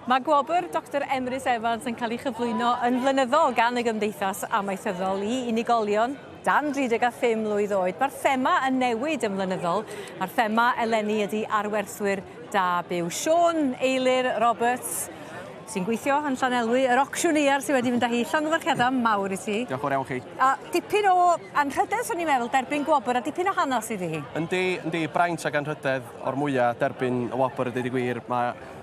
Mae Gwobr Dr Emrys Evans yn cael ei chyflwyno yn flynyddol gan y Gymdeithas Amaethyddol i unigolion dan 35 mlwydd oed. Mae'r thema yn newid yn flynyddol. A'r thema eleni ydy arwerthwyr da byw. Siôn Eilir Roberts, sy'n gweithio yn Llanelwy, yr ocsiwnier sydd wedi mynd â hi. Llongyfarchiadau mawr i ti. Diolch yn fawr iawn chi. A dipyn o anrhydedd, swn i'n meddwl, derbyn Gwobr, a dipyn o hanes iddi hi. Yndi, braint ag anrhydedd o'r mwyaf derbyn y Gwobr, ydy gwir.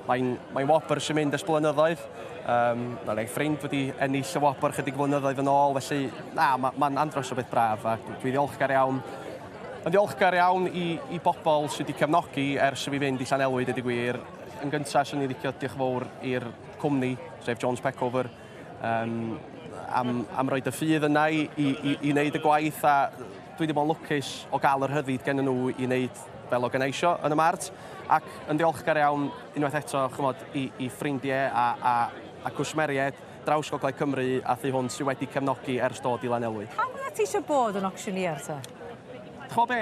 Mae'n Gwobr sy'n mynd ers blynyddoedd. Mae'n ei ffrind wedi ennill y Gwobr chydig blynyddoedd yn ôl, felly mae'n andros o beth braf. A dwi ddiolchgar iawn. Yn ddiolchgar iawn i bobl sydd wedi cefnogi ers i fi fynd i Llanelwy, ydy gwir. Yn gyntaf, swn i'n licio diolch fawr i'r cwmni, sef Jones Peckover, am roed y ffydd yna i wneud y gwaith, a dwi wedi bod yn lwcus o gael yr rhyddid gen nhw i wneud fel organisio yn y mart, ac yn ddiolchgar iawn unwaith eto chymod, i ffrindiau a cwsmeriaid draws Gogledd Cymru a thu hwn sydd wedi cefnogi ers dod i Llanelwy. Pam wyt ti eisiau bod yn ocsiwnier ta? Ch'mo' be,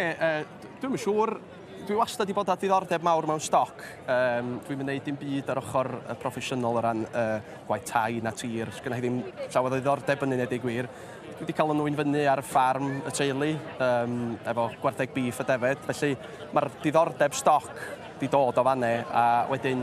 dwi'm yn siŵr. Dwi wastad wedi bod â diddordeb mawr mewn stoc. Dwi'n mynd dim byd ar ochr proffesiynol o ran gwaith tai na tir. Sgynna i ddim llawer o diddordeb yn unig gwir. Dwi wedi cael nhw'n fyny ar y ffarm y teulu, efo gwartheg beef a defed. Felly mae'r diddordeb stoc wedi dod o fanne, a wedyn,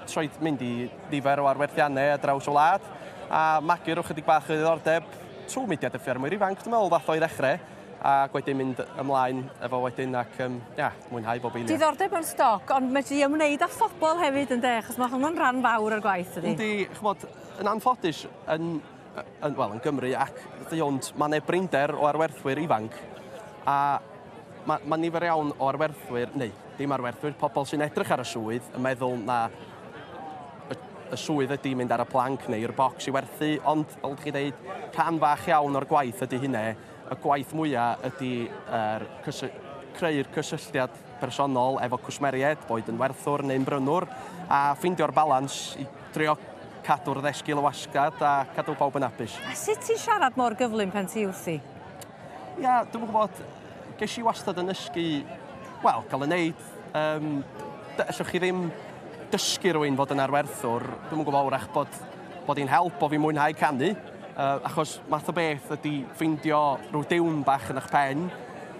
troed mynd i nifer o arwerthiannau a draws o wlad, a magu'r ychydig bach o diddordeb trwy mudiad y ffermwyr ifanc, dwi'n meddwl, fath o i ddechrau. A wedyn mynd ymlaen efo wedyn ac mwynhau bob eiliad. Diddordeb yn stoc, ond mae ti ymwneud â phobl hefyd yn de, achos mae hwnnw'n rhan fawr o'r gwaith ydy. Yndi, ch'mod, yn anffodus yn Gymru ac ddiwnt, mae yna brinder o arwerthwyr ifanc, a mae nifer iawn o arwerthwyr, neu dim arwerthwyr, pobl sy'n edrych ar y swydd yn meddwl na y swydd ydy mynd ar y planc neu i'r bocs i werthu, ond fel chi dweud, rhan fach iawn o'r gwaith ydy hynny. Y gwaith mwyaf ydy creu'r cysylltiad personol efo cwsmeriaid, boed yn werthwr neu'n brynwr, a ffeindio'r balans i drio cadw'r ddesgyl o wasgad a cadw pawb yn hapus. A sut ti'n siarad mor gyflym pan ti wrthi? Dwi'n gwybod, ges i wastad yn ysgu, cael ei wneud. Allwch chi ddim dysgu rhywun fod yn arwerthwr. Dwi'n gwybod wrach bod hi'n help o fi mwynhau canu. Achos math o beth ydy ffeindio rhyw diwn bach yn eich pen,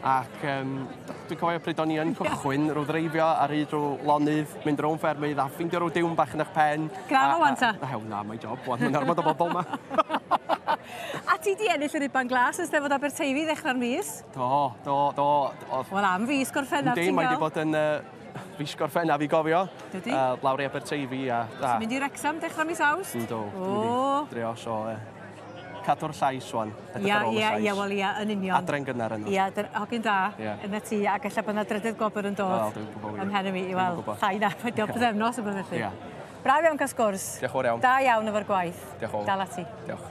ac dwi'n cofio pryd o'n i yn cychwyn, rhyw ddreifio ar hyd rhyw lonydd, mynd rhwng ffermydd a ffeindio rhyw diwn bach yn eich pen. Graf o wan ta? Mae'n job, mae'n ormod o bobl yma. A ti di ennill yr Iban Glas yn Steddfod Aberteifi ddechrau'r mis? Do. Wel am fis gorffennaf ti'n gael? Mae wedi bod yn fis gorffennaf i gofio. Dydy? Lawr i Aberteifi. Ti'n mynd i Wrecsam dechrau mis Awst? Do. Drio so cadw'r llais wan. Yn union. Adren gynnar yno. Hogyn da, yna ti, ac ella bod yna drydydd Gwobr yn dod. Ym mhen i mi, llai na, diolch byddefnos y bydd felly. Braf iawn cael sgwrs. Diolch yn fawr iawn. Da iawn efo'r gwaith. Diolch yn fawr. Dal ati. Diolch.